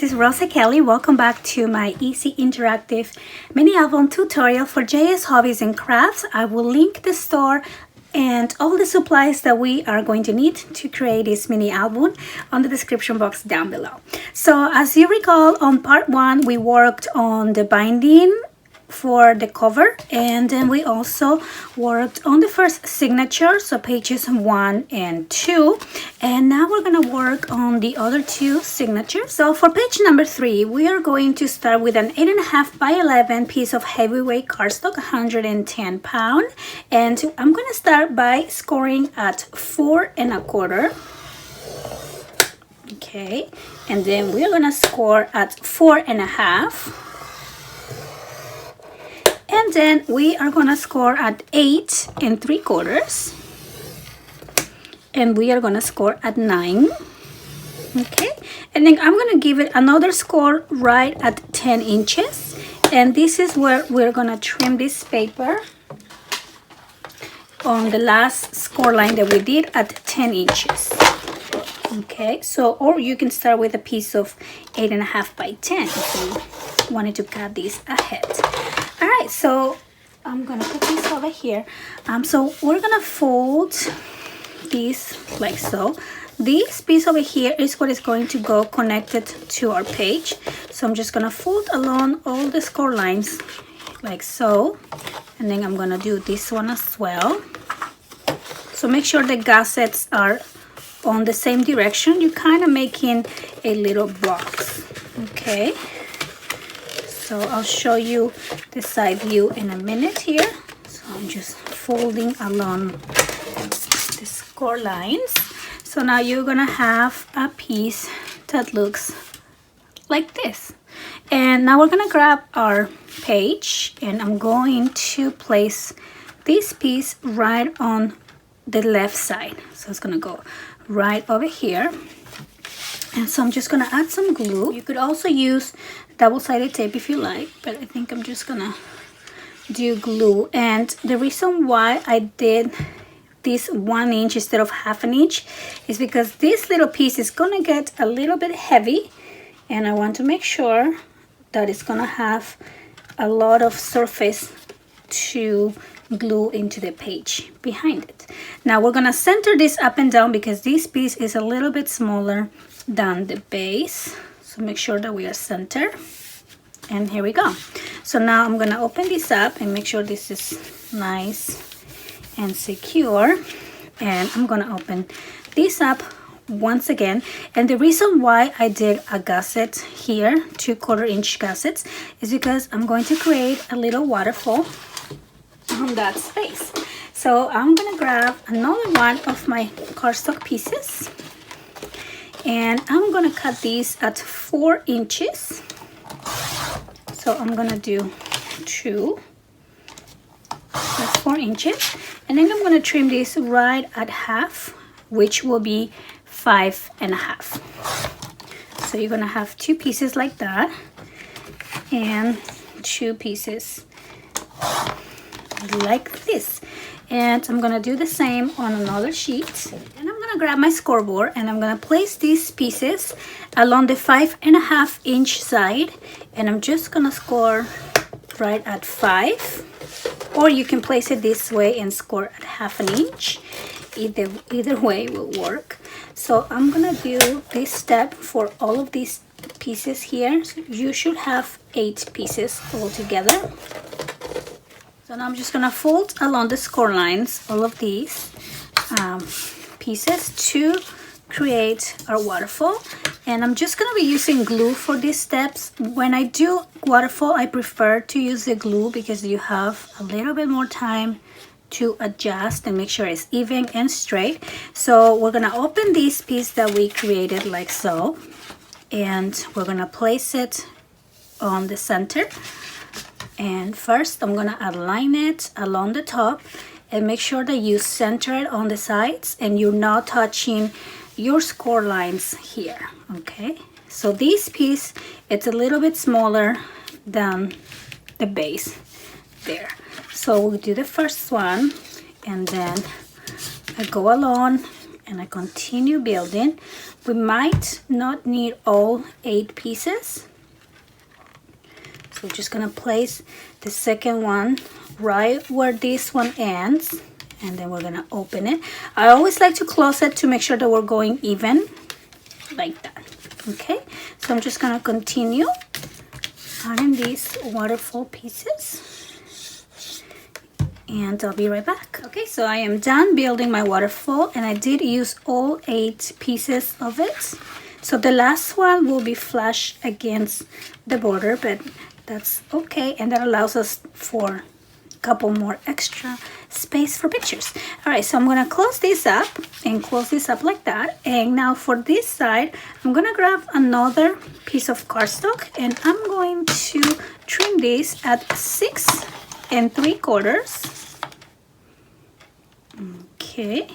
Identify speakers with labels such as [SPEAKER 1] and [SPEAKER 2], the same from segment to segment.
[SPEAKER 1] this is Rosa Kelly. Welcome back to my easy interactive mini album tutorial for JS Hobbies and Crafts. I will link the store and all the supplies that we are going to need to create this mini album on the description box down below. So as you recall, on part 1 we worked on the binding for the cover, and then we also worked on the first signature, so pages 1 and 2, and now we're gonna work on the other 2 signatures. So for page number 3 we are going to start with an 8.5 by 11 piece of heavyweight cardstock, 110 pound, and I'm gonna start by scoring at 4 1/4. Okay, and then we're gonna score at 4 1/2. And then we are gonna score at 8 3/4, and we are gonna score at 9. Okay, and then I'm gonna give it another score right at 10 inches, and this is where we're gonna trim this paper on the last score line that we did at 10 inches. Okay, so or you can start with a piece of 8.5 by 10 if you wanted to cut this ahead. All right, so I'm gonna put this over here. So we're gonna fold this like so. This piece over here is what is going to go connected to our page. So I'm just gonna fold along all the score lines like so, and then I'm gonna do this one as well. So make sure the gussets are on the same direction. You're kind of making a little box. Okay, so I'll show you the side view in a minute here. So I'm just folding along the score lines. So now you're gonna have a piece that looks like this. And now we're gonna grab our page, and I'm going to place this piece right on the left side. So it's gonna go right over here. And so I'm just gonna add some glue. You could also use double-sided tape if you like, but I think I'm just gonna do glue. And the reason why I did this 1 inch instead of 1/2 inch is because this little piece is gonna get a little bit heavy, and I want to make sure that it's gonna have a lot of surface to glue into the page behind it. Now we're gonna center this up and down because this piece is a little bit smaller than the base, so make sure that we are centered. And here we go. So now I'm gonna open this up and make sure this is nice and secure, and I'm gonna open this up once again. And the reason why I did a gusset here, 2/4 inch gussets, is because I'm going to create a little waterfall on that space. So I'm gonna grab another one of my cardstock pieces, and I'm gonna cut these at 4 inches. So I'm gonna do 2, that's 4 inches, and then I'm gonna trim this right at half, which will be 5 1/2. So you're gonna have 2 pieces like that, and 2 pieces like this. And I'm gonna do the same on another sheet, and I'm gonna grab my scoreboard, and I'm gonna place these pieces along the 5 1/2 inch side, and I'm just gonna score right at 5, or you can place it this way and score at 1/2 inch. Either way will work. So I'm gonna do this step for all of these pieces here. So you should have 8 pieces all together. So now I'm just gonna fold along the score lines all of these pieces to create our waterfall. And I'm just gonna be using glue for these steps. When I do waterfall, I prefer to use the glue because you have a little bit more time to adjust and make sure it's even and straight. So we're gonna open this piece that we created like so, and we're gonna place it on the center. And first I'm gonna align it along the top, and make sure that you center it on the sides and you're not touching your score lines here. Okay, so this piece, it's a little bit smaller than the base there. So we'll do the first one, and then I go along and I continue building. We might not need all 8 pieces, so we're just gonna place the second one right where this one ends, and then we're gonna open it. I always like to close it to make sure that we're going even, like that. Okay, so I'm just gonna continue adding these waterfall pieces, and I'll be right back. Okay, so I am done building my waterfall, and I did use all 8 pieces of it. So the last one will be flush against the border, but that's okay, and that allows us for a couple more extra space for pictures. All right, so I'm gonna close this up and close this up like that. And now for this side, I'm gonna grab another piece of cardstock, and I'm going to trim this at 6 3/4. Okay,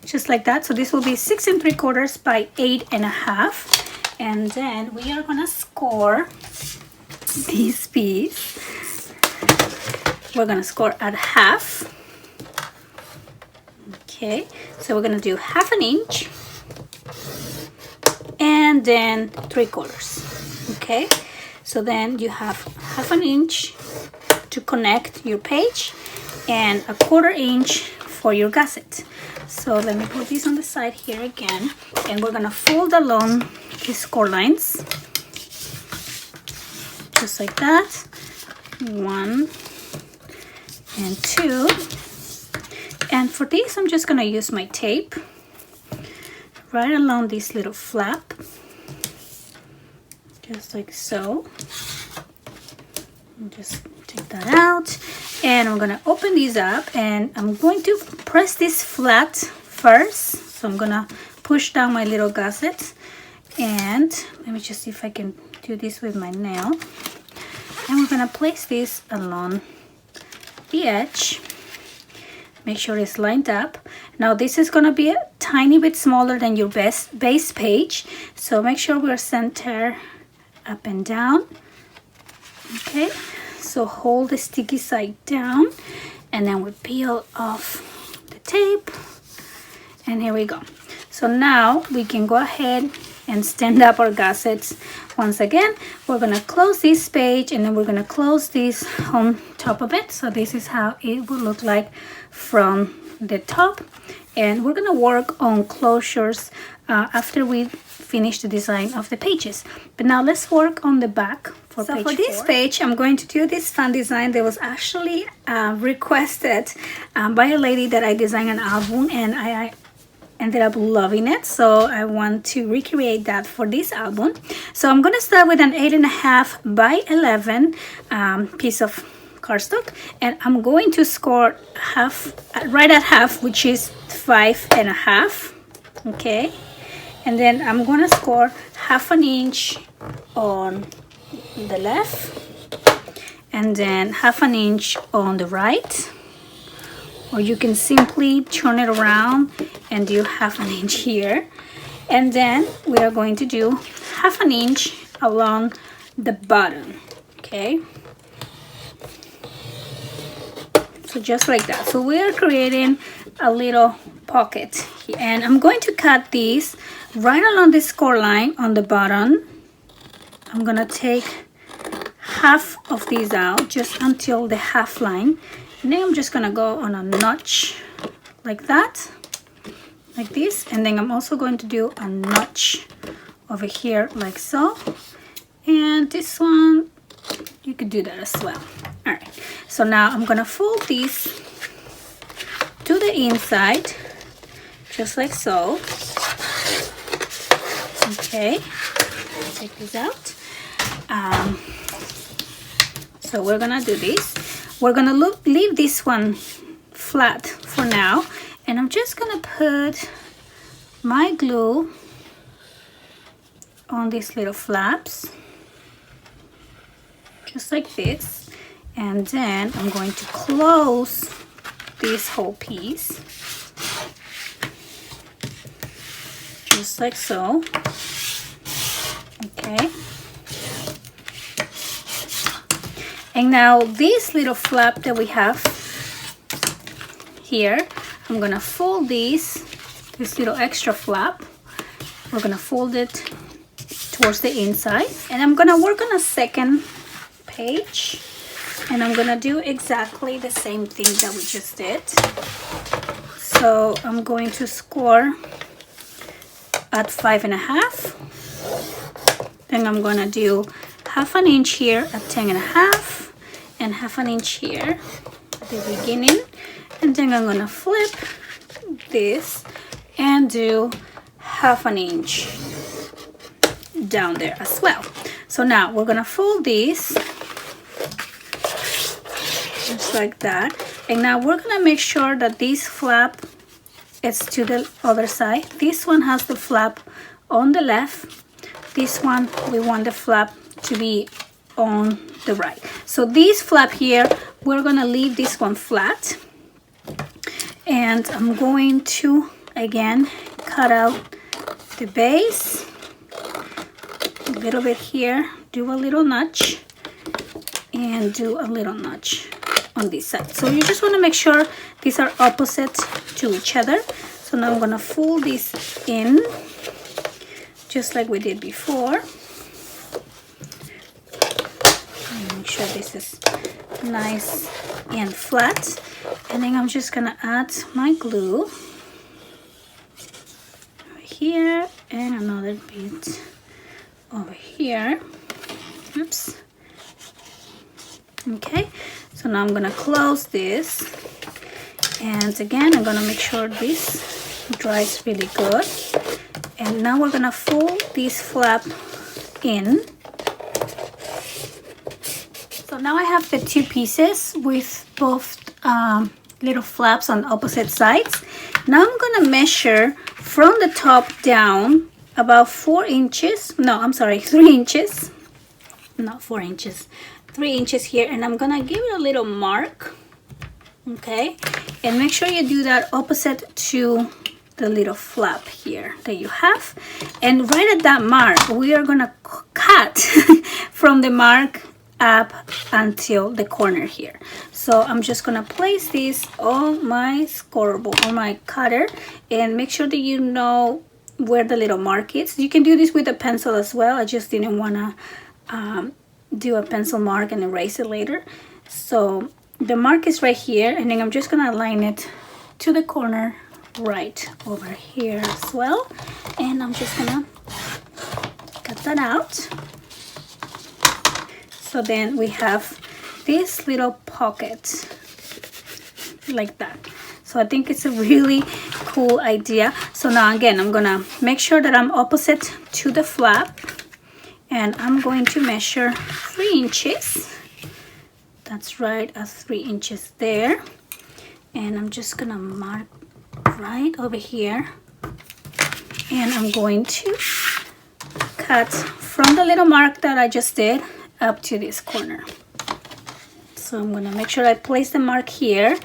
[SPEAKER 1] just like that. So this will be 6 3/4 by 8 1/2, and then we are gonna score this piece. We're gonna score at half. Okay, so we're gonna do 1/2 inch and then 3/4. Okay, so then you have 1/2 inch to connect your page and 1/4 inch for your gusset. So let me put this on the side here again, and we're gonna fold along these score lines just like that. 1 and 2, and for this I'm just gonna use my tape right along this little flap, just like so. Just take that out, and I'm gonna open these up, and I'm going to press this flat first. So I'm gonna push down my little gusset, and let me just see if I can do this with my nail, and we're gonna place this along the edge. Make sure it's lined up. Now this is gonna be a tiny bit smaller than your base page, so make sure we're center up and down. Okay, so hold the sticky side down, and then we peel off the tape, and here we go. So now we can go ahead and stand up our gussets. Once again, we're gonna close this page, and then we're gonna close this on top of it. So this is how it will look like from the top, and we're gonna work on closures after we finish the design of the pages. But now let's work on the back. So for this page, I'm going to do this fun design that was actually requested by a lady that I designed an album, and I ended up loving it, so I want to recreate that for this album. So I'm gonna start with an 8 1/2 by 11 piece of cardstock, and I'm going to score half, right at half, which is 5 1/2. Okay, and then I'm gonna score 1/2 inch on the left, and then 1/2 inch on the right, or you can simply turn it around and do 1/2 inch here, and then we are going to do 1/2 inch along the bottom. Okay, so just like that. So we are creating a little pocket, and I'm going to cut these right along the score line on the bottom. I'm gonna take half of these out just until the half line, and then I'm just gonna go on a notch like that, like this, and then I'm also going to do a notch over here like so, and this one you could do that as well. All right, so now I'm gonna fold these to the inside just like so. Okay, take this out. So we're gonna do this. We're gonna leave this one flat for now, and I'm just gonna put my glue on these little flaps just like this, and then I'm going to close this whole piece just like so. Okay, and now this little flap that we have here, I'm gonna fold these this little extra flap, we're gonna fold it towards the inside, and I'm gonna work on a second page, and I'm gonna do exactly the same thing that we just did. So I'm going to score at 5.5, then I'm gonna do 1/2 inch here at 10.5 and 1/2 inch here at the beginning, and then I'm gonna flip this and do 1/2 inch down there as well. So now we're gonna fold these just like that, and now we're gonna make sure that this flap is to the other side. This one has the flap on the left, this one we want the flap to be on the right. So this flap here, we're gonna leave this one flat, and I'm going to again cut out the base a little bit here, do a little notch, and do a little notch on this side. So you just want to make sure these are opposite to each other. So now I'm gonna fold this in just like we did before. Make sure this is nice and flat, and then I'm just gonna add my glue over here and another bit over here. Oops. Okay, so now I'm gonna close this, and again I'm gonna make sure this dries really good, and now we're gonna fold this flap in. So now I have the two pieces with both little flaps on opposite sides. Now I'm gonna measure from the top down about 4 inches. No, I'm sorry, 3 inches. Not 4 inches. 3 inches here, and I'm gonna give it a little mark. Okay, and make sure you do that opposite to the little flap here that you have. And right at that mark, we are gonna cut from the mark up until the corner here. So I'm just gonna place this on my scoreboard, on my cutter, and make sure that you know where the little mark is. You can do this with a pencil as well. I just didn't wanna do a pencil mark and erase it later. So the mark is right here, and then I'm just gonna align it to the corner right over here as well, and I'm just gonna cut that out. So then we have this little pocket like that. So I think it's a really cool idea. So now again, I'm gonna make sure that I'm opposite to the flap, and I'm going to measure 3 inches. That's right at 3 inches there. And I'm just gonna mark right over here, and I'm going to cut from the little mark that I just did up to this corner. So I'm gonna make sure I place the mark here,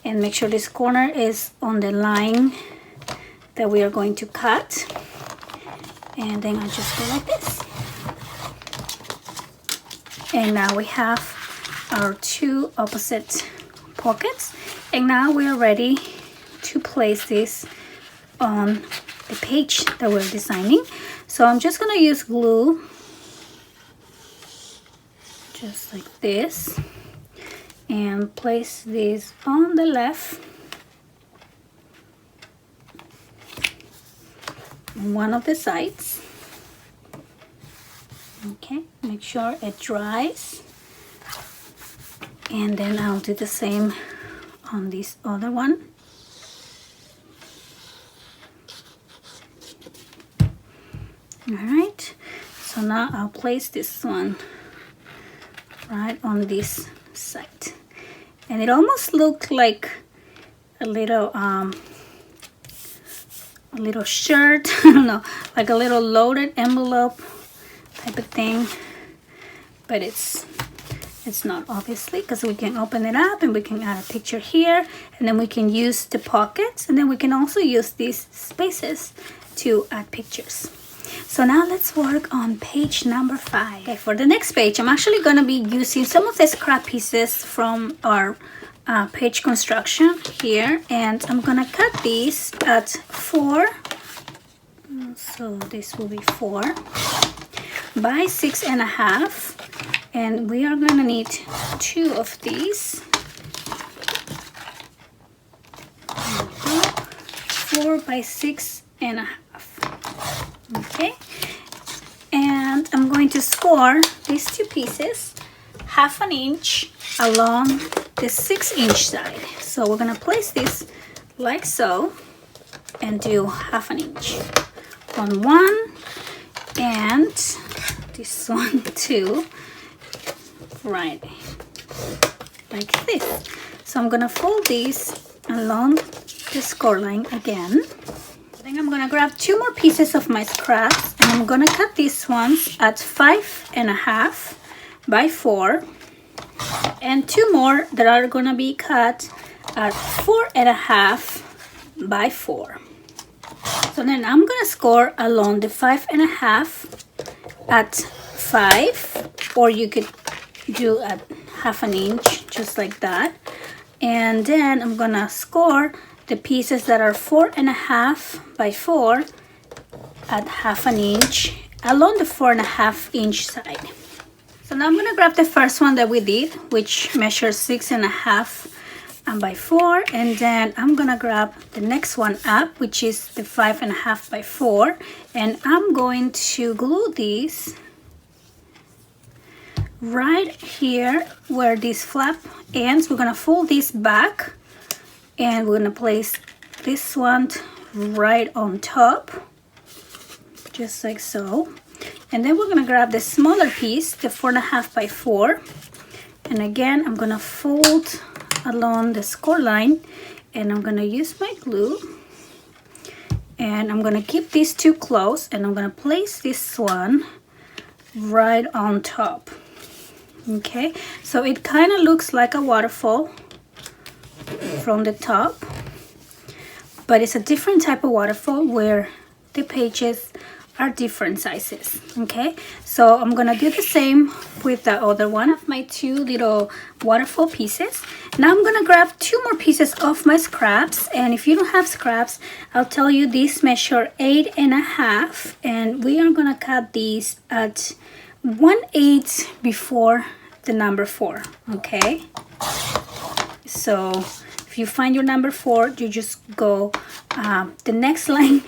[SPEAKER 1] and make sure this corner is on the line that we are going to cut, and then I just go like this. And now we have our two opposite pockets, and now we are ready to place this on the page that we're designing. So I'm just gonna use glue just like this, and place this on the left, on one of the sides. Okay, make sure it dries, and then I'll do the same on this other one. All right, so now I'll place this one right on this side, and it almost looked like a little shirt. I don't know, like a little loaded envelope type of thing, but it's not, obviously, because we can open it up and we can add a picture here, and then we can use the pockets, and then we can also use these spaces to add pictures. So now let's work on page number 5. Okay, for the next page, I'm actually going to be using some of the scrap pieces from our page construction here, and I'm gonna cut these at 4, so this will be 4 by 6.5, and we are gonna need 2 of these. 4 by 6.5. Okay, and I'm going to score these 2 pieces 1/2 inch along the 6-inch side. So we're gonna place this like so and do 1/2 inch on one, and this one too, right like this. So I'm gonna fold these along the score line again. Then I'm gonna grab 2 more pieces of my scraps, and I'm gonna cut these ones at 5.5 by 4, and 2 more that are gonna be cut at 4.5 by 4. So then I'm gonna score along the 5.5 at 5, or you could do at 1/2 inch, just like that. And then I'm gonna score the pieces that are 4.5 by 4 at 1/2 inch along the 4.5 inch side. So now I'm gonna grab the first one that we did, which measures 6.5 by 4, and then I'm gonna grab the next one up, which is the 5.5 by 4, and I'm going to glue these right here where this flap ends. We're gonna fold this back, and we're gonna place this one right on top, just like so. And then we're gonna grab the smaller piece, the 4.5 by 4, and again I'm gonna fold along the score line, and I'm gonna use my glue, and I'm gonna keep these 2 close, and I'm gonna place this one right on top. Okay, so it kind of looks like a waterfall from the top, but it's a different type of waterfall where the pages are different sizes. Okay, so I'm gonna do the same with the other one of my 2 little waterfall pieces. Now I'm gonna grab 2 more pieces of my scraps, and if you don't have scraps, I'll tell you these measure 8.5, and we are gonna cut these at 1/8 before the number 4. Okay, so if you find your number 4, you just go the next line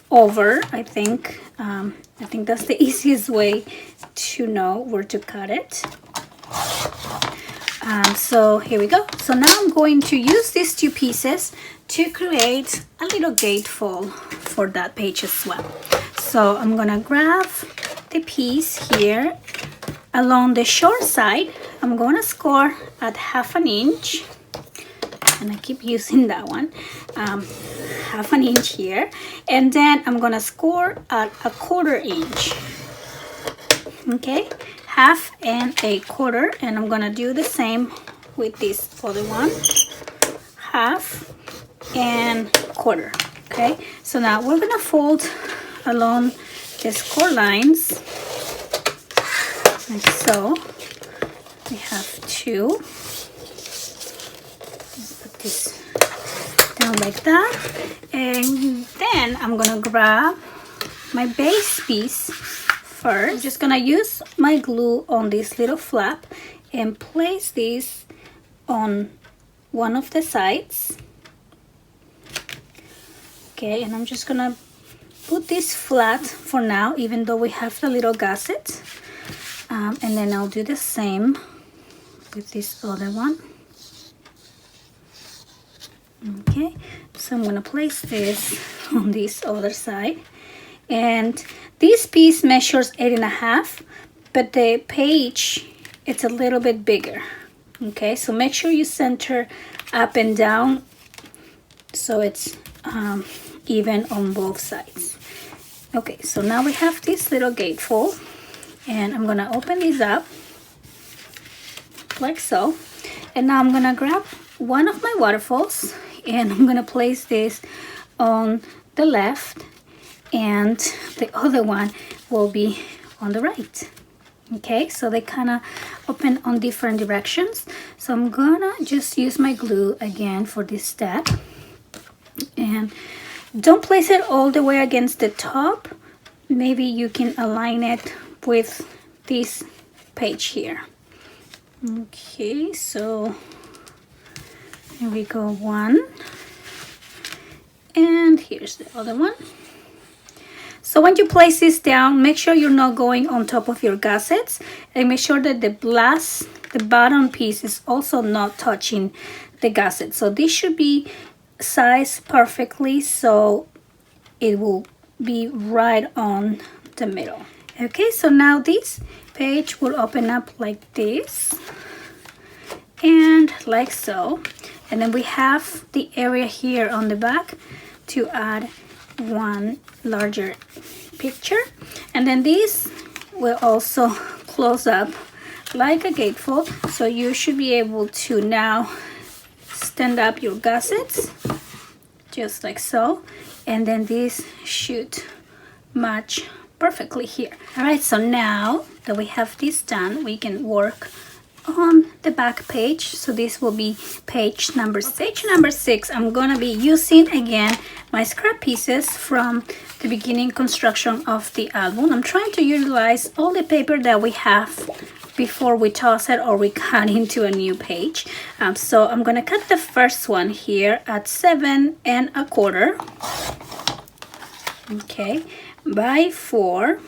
[SPEAKER 1] over. I think that's the easiest way to know where to cut it. So here we go. So now I'm going to use these 2 pieces to create a little gatefold for that page as well. So I'm gonna grab the piece here along the short side. I'm gonna score at 1/2 inch, and I keep using that one, 1/2 inch here, and then I'm gonna score at 1/4 inch. Okay, 1/2 and 1/4, and I'm gonna do the same with this other one, 1/2 and 1/4. Okay, so now we're gonna fold along the score lines like so. We have 2. Put this down like that, and then I'm gonna grab my base piece first. I'm just gonna use my glue on this little flap and place this on one of the sides. Okay, and I'm just gonna put this flat for now, even though we have the little gusset, and then I'll do the same with this other one. Okay, so I'm gonna place this on this other side, and this piece measures 8.5, but the page, it's a little bit bigger. Okay, so make sure you center up and down so it's even on both sides. Okay, so now we have this little gatefold, and I'm gonna open this up like so, and now I'm gonna grab one of my waterfalls, and I'm gonna place this on the left, and the other one will be on the right. Okay, so they kind of open on different directions. So I'm gonna just use my glue again for this step. And don't place it all the way against the top. Maybe you can align it with this page here. Okay, so here we go, one. And here's the other one. So when you place this down, make sure you're not going on top of your gussets, and make sure that the bottom piece is also not touching the gusset. So this should be sized perfectly, so it will be right on the middle. Okay, so now this page will open up like this and like so. And then we have the area here on the back to add one larger picture, and then this will also close up like a gatefold, so you should be able to now stand up your gussets just like so, and then this should match perfectly here. All right, so now that we have this done, we can work on the back page. So this will be page number 6. Page number 6, I'm gonna be using again my scrap pieces from the beginning construction of the album. I'm trying to utilize all the paper that we have before we toss it or we cut into a new page. So I'm gonna cut the first one here at 7 1/4, okay, by 4,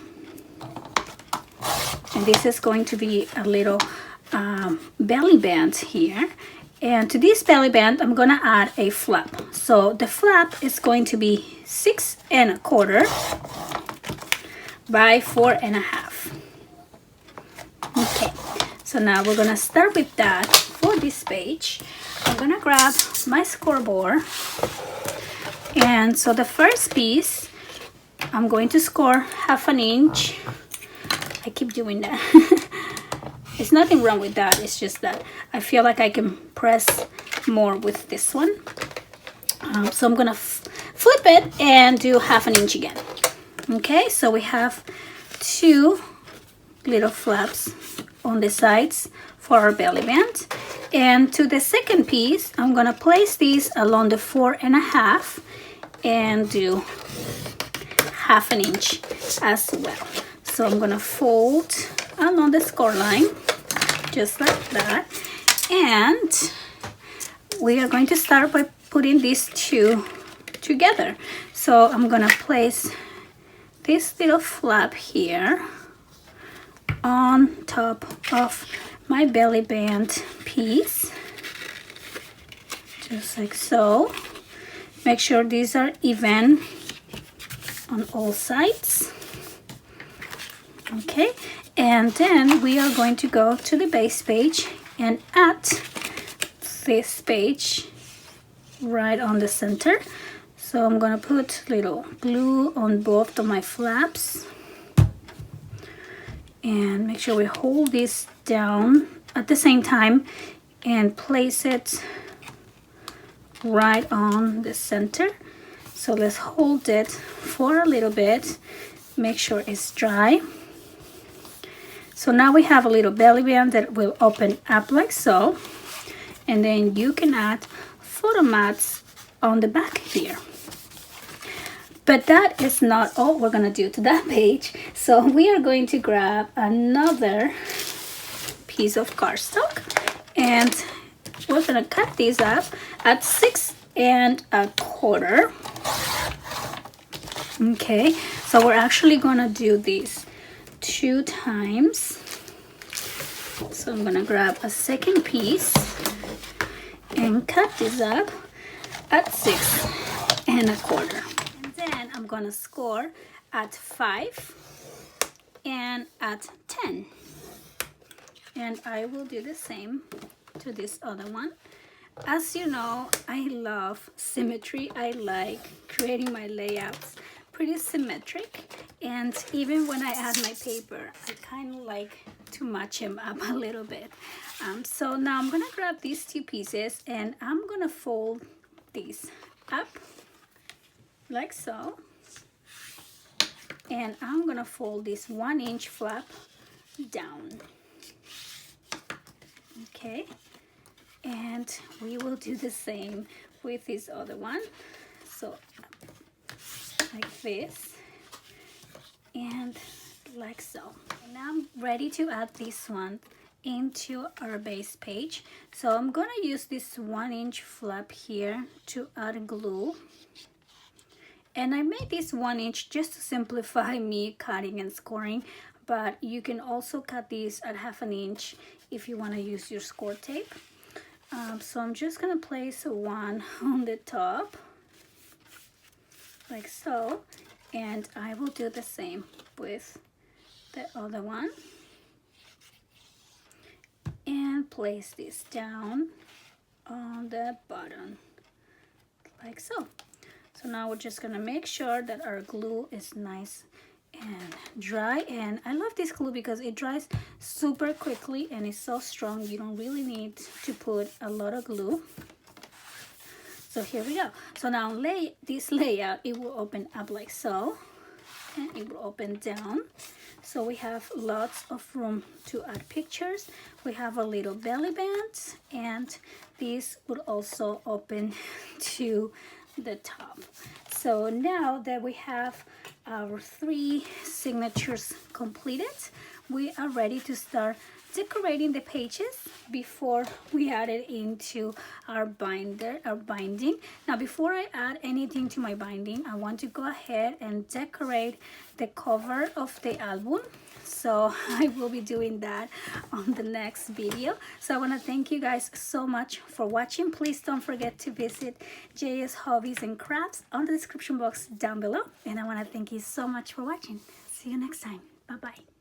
[SPEAKER 1] and this is going to be a little belly band here. And to this belly band, I'm gonna add a flap. So the flap is going to be 6 1/4 by 4 1/2. Okay, so now we're gonna start with that for this page. I'm gonna grab my scoreboard, and so the first piece, I'm going to score 1/2 inch. I keep doing that. There's nothing wrong with that, it's just that I feel like I can press more with this one. So I'm gonna flip it and do 1/2 inch again. Okay, so we have 2 little flaps on the sides for our belly band. And to the second piece, I'm gonna place these along the 4 1/2 and do 1/2 inch as well. So I'm gonna fold along the score line just like that, and we are going to start by putting these two together. So I'm gonna place this little flap here on top of my belly band piece just like so. Make sure these are even on all sides. Okay, and then we are going to go to the base page and add this page right on the center. So I'm gonna put little glue on both of my flaps and make sure we hold this down at the same time and place it right on the center. So let's hold it for a little bit, make sure it's dry. So now we have a little belly band that will open up like so, and then you can add photo mats on the back here. But that is not all we're gonna do to that page. So we are going to grab another piece of cardstock, and we're gonna cut these up at 6 1/4. Okay, so we're actually gonna do these 2 times. So I'm gonna grab a second piece and cut this up at 6 1/4. And then I'm gonna score at 5 and at 10. And I will do the same to this other one. As you know, I love symmetry. I like creating my layouts pretty symmetric, and even when I add my paper, I kind of like to match them up a little bit. So now I'm gonna grab these 2 pieces and I'm gonna fold these up like so, and I'm gonna fold this 1 inch flap down. Okay, and we will do the same with this other one. So like this and like so. And now I'm ready to add this one into our base page. So I'm gonna use this 1-inch flap here to add glue. And I made this 1 inch just to simplify me cutting and scoring, but you can also cut these at 1/2 inch if you want to use your score tape. So I'm just gonna place one on the top like so, and I will do the same with the other one and place this down on the bottom like so. So now we're just gonna make sure that our glue is nice and dry, and I love this glue because it dries super quickly and it's so strong. You don't really need to put a lot of glue. So here we go. So now this layout, it will open up like so, and it will open down. So we have lots of room to add pictures. We have a little belly band, and this would also open to the top. So now that we have our 3 signatures completed, we are ready to start decorating the pages before we add it into our binding. Now before I add anything to my binding, I want to go ahead and decorate the cover of the album. So I will be doing that on the next video. So I want to thank you guys so much for watching. Please don't forget to visit JS Hobbies and Crafts on the description box down below. And I want to thank you so much for watching. See you next time. Bye-bye.